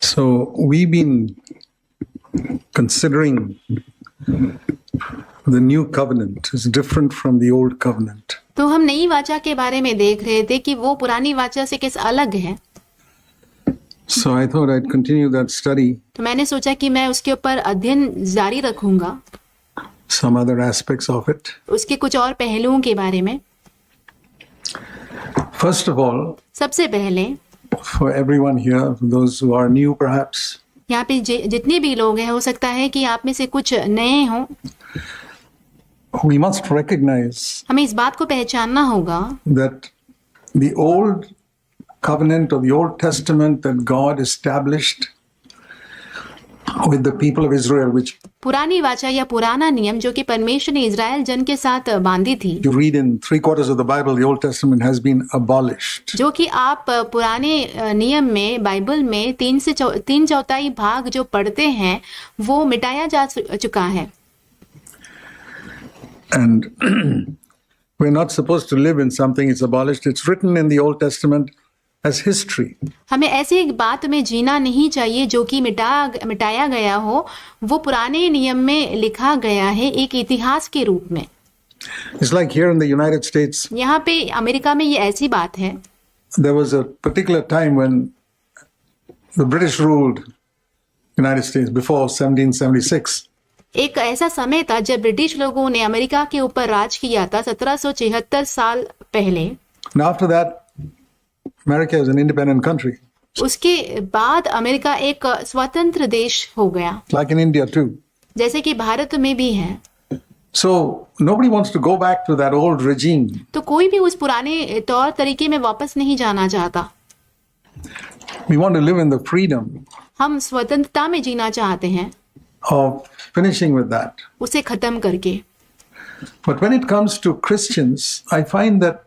So we've been considering the new covenant is different from the old covenant. तो हम नई वाचा के बारे में देख रहे थे कि वो पुरानी वाचा से किस अलग है। So I thought I'd continue that study. तो मैंने सोचा कि मैं उसके ऊपर अध्ययन जारी रखूंगा, Some other aspects of it. उसके कुछ और पहलुओं के बारे में। First of all, सबसे पहले for everyone here, for those who are new perhaps, यहाँ पे जितने भी लोग हैं, हो सकता है कि आप में से कुछ नए हों, we must recognize हमें इस बात को पहचानना होगा that the old covenant or the Old Testament that God established with the people of Israel, which पुरानी वाचा या पुराना नियम जो कि परमेश्वर ने इजराइल जन के साथ बांधी थी, you read in 3/4 of the Bible, the Old Testament has been abolished. जो कि आप पुराने नियम में बाइबल में 3/4 भाग जो पढ़ते हैं वो मिटाया जा चुका है। And we're not supposed to live in something it's abolished. It's written in the Old Testament as history. हमें ऐसी एक बात में जीना नहीं चाहिए जो कि मिटाया गया हो, वो पुराने नियम में लिखा गया है एक इतिहास के रूप में। It's like here in the United States, यहाँ पे अमेरिका में ये ऐसी बात है, there was a particular time when the British ruled United States before 1776. एक ऐसा समय था जब ब्रिटिश लोगों ने अमेरिका के ऊपर राज किया था 1776 साल पहले। And after that, America is an independent country, उसके बाद अमेरिका एक स्वतंत्र देश हो गया, like in India too. जैसे कि भारत में भी है। So nobody wants to go back to that old regime. तो कोई भी उस पुराने तौर तरीके में वापस नहीं जाना चाहता। We want to live in the freedom हम स्वतंत्रता में जीना चाहते हैं, of finishing with that. उसे खत्म करके। But when it comes to Christians, I find that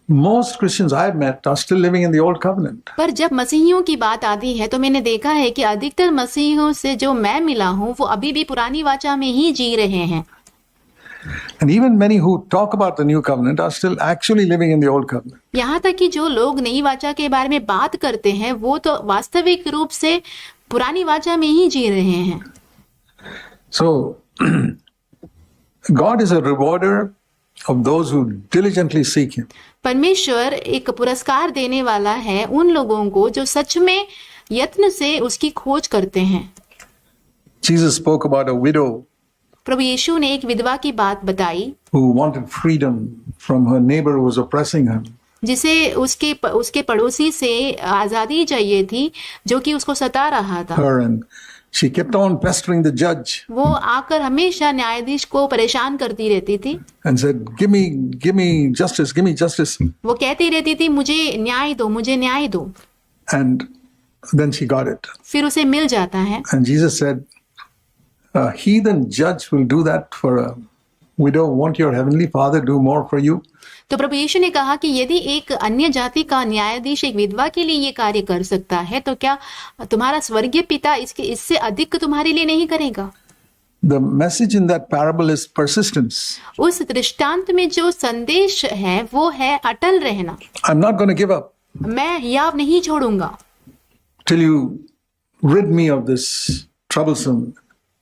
most Christians I've met are still living in the old covenant. पर जब मसीहियों की बात आती है तो मैंने देखा है कि अधिकतर मसीहियों से जो मैं मिला हूँ वो अभी भी पुरानी वाचा में ही जी रहे हैं। And even many who talk about the new covenant are still actually living in the old covenant. यहाँ तक कि जो लोग नई वाचा के बारे में बात करते हैं वो तो वास्तविक रूप से पुरानी वाचा में ही जी रहे हैं। So God is a rewarder of those who diligently seek him. परमेश्वर एक पुरस्कार देने वाला है उन लोगों को जो सच में यत्न से उसकी खोज करते हैं। Jesus spoke about a widow प्रभु यीशु ने एक विधवा की बात बताई who wanted freedom from her neighbor who was oppressing her. जिसे उसके पड़ोसी से आजादी चाहिए थी जो कि उसको सता रहा था। Her, and she kept on pestering the judge वो आकर हमेशा न्यायाधीश को परेशान करती रहती थी and said, give me justice, give me justice. वो कहती रहती थी मुझे न्याय दो, मुझे न्याय दो। And then she got it. फिर उसे मिल जाता है। And Jesus said, a heathen judge will do that for a widow. Won't your heavenly Father do more for you? तो प्रभु यीशु ने कहा कि यदि एक अन्य जाति का न्यायाधीश एक विधवा के लिए ये कार्य कर सकता है तो क्या तुम्हारा स्वर्गीय पिता इससे अधिक तुम्हारे लिए नहीं करेगा? The message in that parable is persistence. उस दृष्टांत में जो संदेश है वो है अटल रहना। I'm not going to give up मैं याव नहीं छोड़ूंगा till you rid me of this troublesome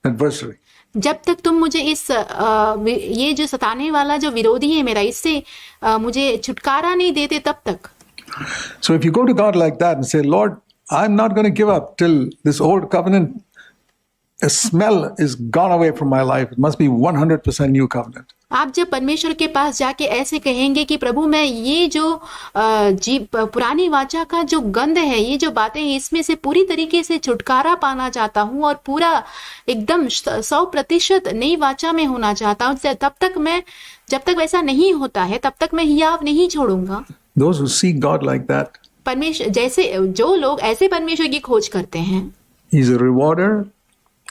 adversary. जब तक तुम मुझे ये जो सताने वाला जो विरोधी है मेरा, इससे मुझे छुटकारा नहीं देते तब तक। So if you go to God like that and say, Lord, I'm not going to give up till this old covenant, a smell is gone away from my life. It must be 100% new covenant. आप जब परमेश्वर के पास जाके ऐसे कहेंगे कि प्रभु मैं ये जो पुरानी वाचा का जो गंध है, ये जो बातें हैं, इसमें से पूरी तरीके से छुटकारा पाना चाहता हूँ और पूरा एकदम 100% नई वाचा में होना चाहता हूँ, जब तक वैसा नहीं होता है तब तक मैं हियाव नहीं छोड़ूंगा। Those who seek God like that, परमेश्वर जैसे जो लोग ऐसे परमेश्वर की खोज करते हैं, He is a rewarder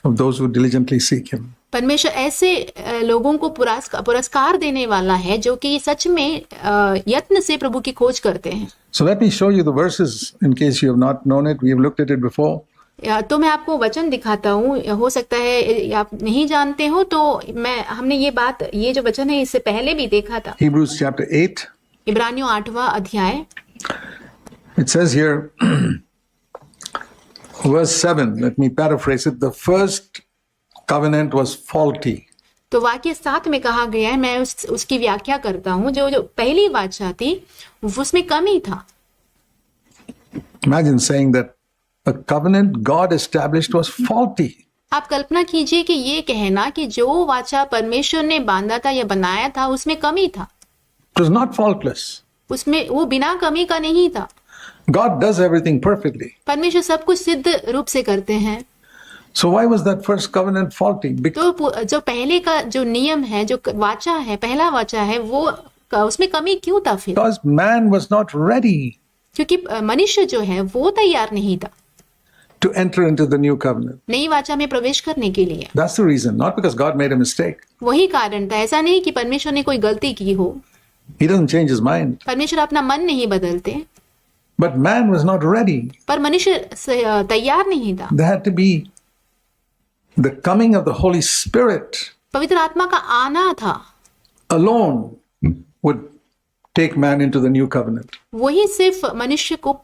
of those who diligently seek Him. परमेश्वर ऐसे लोगों को पुरस्कार देने वाला है जो कि सच में यत्न से प्रभु की खोज करते हैं। So let me show you the verses in case you have not known it. We have looked at it before. तो मैं आपको वचन दिखाता हूँ, हो सकता है आप नहीं जानते हो, तो हमने ये जो वचन है इससे पहले भी देखा था। Hebrews chapter 8. इब्रानियों 8वां अध्याय। It says here, Verse 7, let me paraphrase it. The first covenant was faulty. तो वाक्य 7 में कहा गया है, मैं उसकी व्याख्या करता हूँ, जो पहली वाचा थी उसमें कमी था। Imagine saying that a covenant God established was faulty. आप कल्पना कीजिए कि ये कहना कि जो वाचा परमेश्वर ने बांधा था या बनाया था उसमें कमी था। It was not faultless. उसमें वो बिना कमी का नहीं था। God does everything perfectly. परमेश्वर सब कुछ सिद्ध रूप से करते हैं। So why was that first covenant faulty? Because तो जो पहले का जो नियम है, जो वाचा है, पहला वाचा है, वो उसमें कमी क्यों था फिर? man was not ready क्योंकि मनुष्य जो है वो तैयार नहीं था to enter into the new covenant. नई वाचा में प्रवेश करने के लिए। That's the reason, not because God made a mistake. वही कारण था, ऐसा नहीं कि परमेश्वर ने कोई गलती की हो। He doesn't change his mind. परमेश्वर अपना मन नहीं बदलते, But man was not ready. पर मनुष्य तैयार नहीं था। There had to be the coming of the Holy Spirit पवित्र आत्मा का आना था, alone would take man into the new covenant. वही सिर्फ मनुष्य को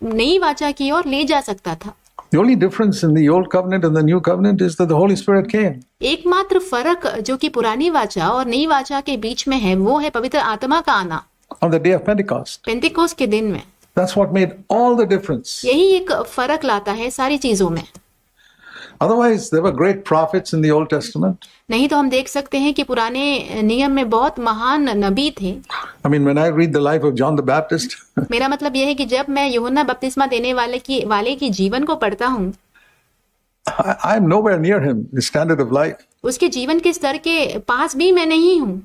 नई वाचा की ओर ले जा सकता था। The only difference in the old covenant and the new covenant is that the Holy Spirit came. एकमात्र फर्क जो कि पुरानी वाचा और नई वाचा के बीच में है, वो है पवित्र आत्मा का आना On the day of Pentecost. पेंतिकोस्त के दिन में। That's what made all the difference. यही एक फर्क लाता है सारी चीजों में। Otherwise, there were great prophets in the Old Testament. नहीं तो हम देख सकते हैं कि पुराने नियम में बहुत महान नबी थे। I mean, when I read the life of John the Baptist, मेरा मतलब यह है कि जब मैं यूहन्ना बपतिस्मा देने वाले की जीवन को पढ़ता हूँ, I'm nowhere near him, his standard of life. उसके जीवन के स्तर के पास भी मैं नहीं हूँ।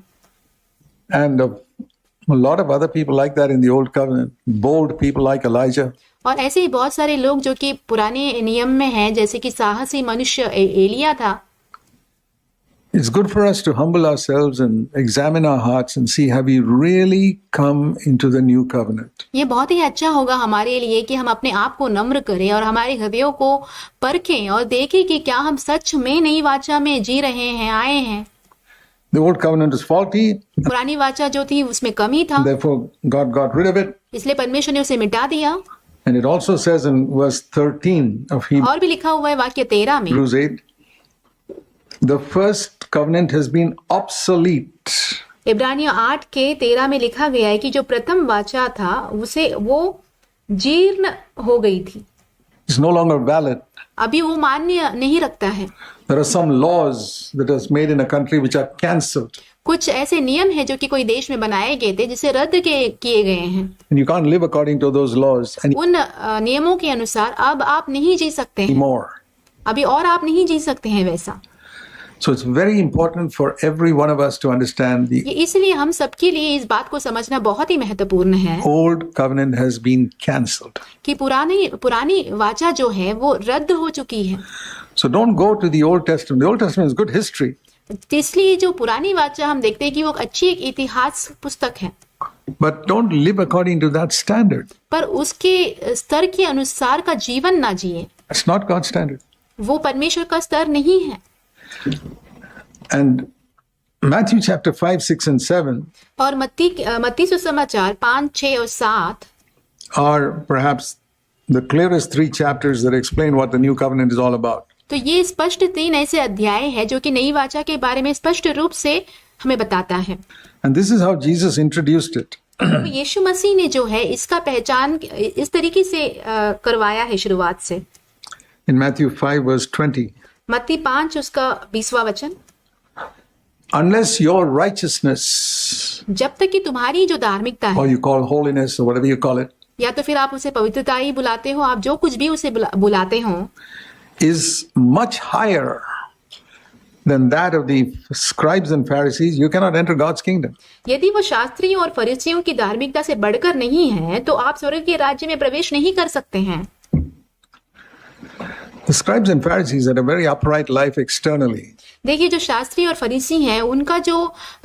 And a lot of other people like that in the Old Covenant, bold people like Elijah. और ऐसे ही बहुत सारे लोग जो कि पुराने नियम में हैं, जैसे कि साहसी मनुष्य एलिया था। It's good for us to humble ourselves and examine our hearts and see have we really come into the new covenant. ये बहुत ही अच्छा होगा हमारे लिए कि हम अपने आप को नम्र करें और हमारे हृदयों को परखें और देखें कि क्या हम सच में नई वाचा में जी रहे हैं, आए हैं। The old covenant is faulty, पुरानी वाचा जो थी उसमें कमी था, therefore God got rid of it. इसलिए परमेश्वर ने उसे मिटा दिया। And it also says in verse 13 of और भी लिखा हुआ है वाक्य 13 में, Hebrews 8, the first covenant has been obsolete. इब्रानियों 8 के 13 में लिखा गया है कि जो प्रथम वाचा था उसे वो जीर्ण हो गई थी, It's no longer valid. अभी वो मान्य नहीं रखता है। There are some laws that are made in a country which are cancelled. कुछ ऐसे नियम है जो कि कोई देश में बनाए गए थे जिसे रद्द किए गए हैं। And you can't live according to those laws उन नियमों के अनुसार अब आप नहीं जी सकते हैं, anymore. अभी और आप नहीं जी सकते हैं वैसा। So it's very important for every one of us to understand the ये इसलिए हम सबके लिए इस बात को समझना बहुत ही महत्वपूर्ण है old covenant has been cancelled. कि पुरानी वाचा जो है वो रद्द हो चुकी है। So don't go to the Old Testament. The Old Testament is good history. इसलिए जो पुरानी वाचा हम देखते हैं कि वो अच्छी एक इतिहास पुस्तक है, But don't live according to that standard. पर उसके स्तर के अनुसार का जीवन ना जिए। It's not God's standard. वो परमेश्वर का स्तर नहीं है। And Matthew chapter 5, 6, and 7 और मत्ती सुसमाचार 5, 6 और 7 are perhaps the clearest three chapters that explain what the new covenant is all about. तो ये स्पष्ट 3 ऐसे अध्याय है जो कि नई वाचा के बारे में स्पष्ट रूप से हमें बताता है। And this is how Jesus introduced it. तो यीशु मसीह ने जो है इसका पहचान इस तरीके से करवाया है शुरुआत से। In Matthew 5, verse 20, मत्ती 5 उसका 20वां वचन, unless your righteousness, जब तक कि तुम्हारी जो धार्मिकता or है, you call holiness or whatever you call it, या तो फिर आप उसे पवित्रता ही बुलाते हो, आप जो कुछ भी उसे बुलाते हो, is much higher than that of the scribes and Pharisees, you cannot enter God's kingdom. यदि वो शास्त्रियों और फरीसियों की धार्मिकता से बढ़कर नहीं है तो आप स्वर्ग के राज्य में प्रवेश नहीं कर सकते हैं। The scribes and Pharisees had a very upright life externally. देखिए जो शास्त्री और फरीसी हैं उनका जो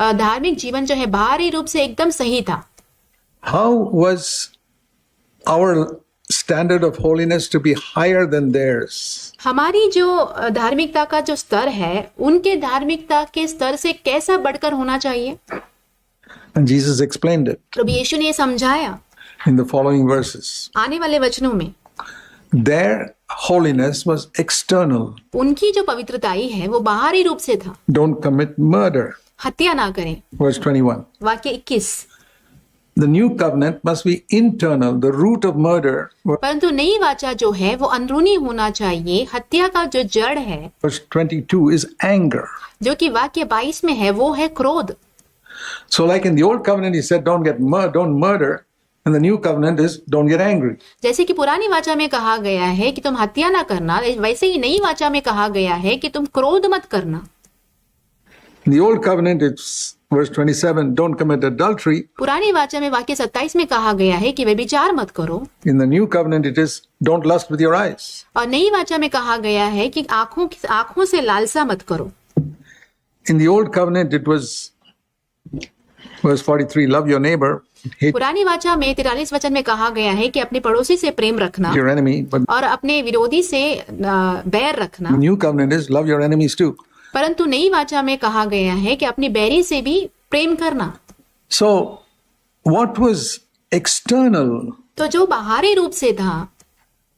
धार्मिक जीवन जो है बाहरी रूप से एकदम सही था। How was our standard of holiness to be higher than theirs? हमारी जो धार्मिकता का जो स्तर है उनके धार्मिकता के स्तर से कैसा बढ़कर होना चाहिए? And Jesus explained it प्रभु यीशु ने समझाया in the following verses. आने वाले वचनों में। Their holiness was external. उनकी जो पवित्रताई है वो बाहरी रूप से था। Don't commit murder. हत्या ना करें, Verse 21. वाक्य 21। The new covenant must be internal. The root of murder, परंतु नई वाचा जो है वो अंदरूनी होना चाहिए। हत्या का जो जड़ है, verse 22, is anger. जो कि वाक्य 22 में है, वो है क्रोध। So like in the old covenant, he said, don't murder. And the new covenant is, don't get angry. जैसे कि पुरानी वाचा में कहा गया है कि तुम हत्या ना करना, वैसे ही नई वाचा में कहा गया है कि तुम क्रोध मत करना। In the old covenant, it's verse 27, don't commit adultery. पुरानी वाचा में वाक्य 27 में कहा गया है कि व्यभिचार मत करो। In the new covenant, it is, don't lust with your eyes. और नई वाचा में कहा गया है कि आंखों से लालसा मत करो। In the old covenant, it was verse 43, love your neighbor, hate पुरानी वाचा में 43 वचन में कहा गया है कि अपने पड़ोसी से प्रेम रखना your enemy. But और अपने विरोधी से बैर रखना। the new covenant is, love your enemies too. परंतु नई वाचा में कहा गया है कि अपने बैरी से भी प्रेम करना। So, what was external, तो जो बाहरी रूप से था,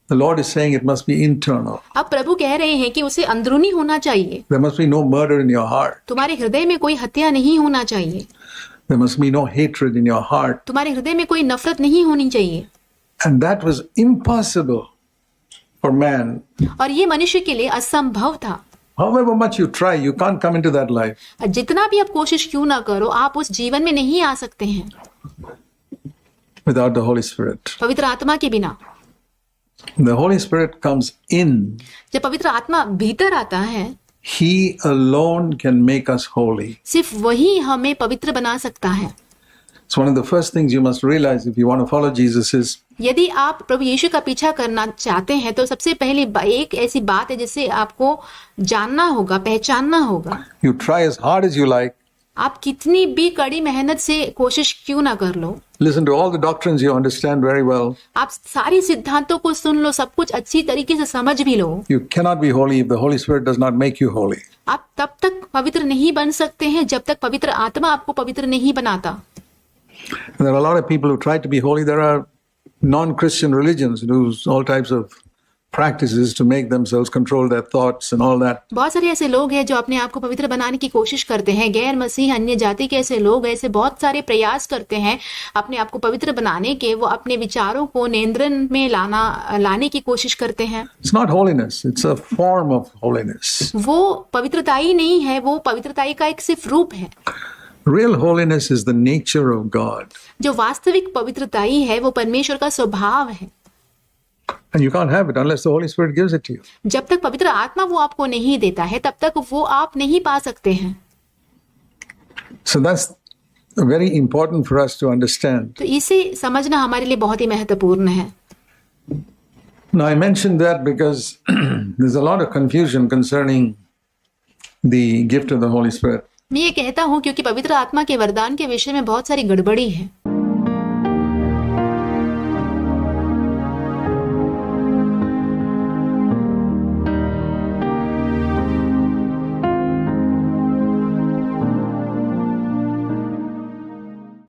the Lord is saying it must be internal. अब प्रभु कह रहे हैं कि उसे अंदरूनी होना चाहिए। There must be no murder in your heart. तुम्हारे हृदय में कोई हत्या नहीं होना चाहिए। There must be no hatred in your heart. तुम्हारे हृदय में कोई नफरत नहीं होनी चाहिए। And that was impossible for man. और ये मनुष्य के लिए असंभव था। However much you try, you can't come into that life. जितना भी आप कोशिश क्यों ना करो, आप उस जीवन में नहीं आ सकते हैं Without the Holy Spirit. पवित्र आत्मा के बिना। The Holy Spirit comes in. जब पवित्र आत्मा भीतर आता है, He alone can make us holy. सिर्फ वही हमें पवित्र बना सकता है। It's one of the first things you must realize if you want to follow Jesus is यदि आप प्रभु यीशु का पीछा करना चाहते हैं तो सबसे पहले एक ऐसी बात है जिसे आपको जानना होगा, पहचानना होगा। you try as hard as you like, आप कितनी भी कड़ी मेहनत से कोशिश क्यों ना कर लो, listen to all the doctrines you understand very well. आप सारी सिद्धांतों को सुन लो, सब कुछ अच्छी तरीके से समझ भी लो, You cannot be holy if the Holy Spirit does not make you holy. आप तब तक पवित्र नहीं बन सकते हैं जब तक पवित्र आत्मा आपको पवित्र नहीं बनाता। And there are a lot of people who try to be holy. There are non-Christian religions who do all types of practices to make themselves control their thoughts and all that. बहुत सारे ऐसे लोग हैं जो अपने आप को पवित्र बनाने की कोशिश करते हैं। गैर मसीह अन्य जाति के ऐसे लोग ऐसे बहुत सारे प्रयास करते हैं अपने आप को पवित्र बनाने के। वो अपने विचारों को नियंत्रण में लाने की कोशिश करते हैं। It's not holiness. It's a form of holiness. वो पवित्रताई नहीं है, वो पवित्रताई का एक सिर्फ रूप है। Real holiness is the nature of God. जो वास्तविक पवित्रताई है वो परमेश्वर का स्वभाव है। And you can't have it unless the Holy Spirit gives it to you. जब तक पवित्र आत्मा वो आपको नहीं देता है तब तक वो आप नहीं पा सकते हैं। So that's very important for us to understand. तो इसे समझना हमारे लिए बहुत ही महत्वपूर्ण है। Now I mentioned that because there's a lot of confusion concerning the gift of the Holy Spirit. मैं ये कहता हूँ क्योंकि पवित्र आत्मा के वरदान के विषय में बहुत सारी गड़बड़ी है।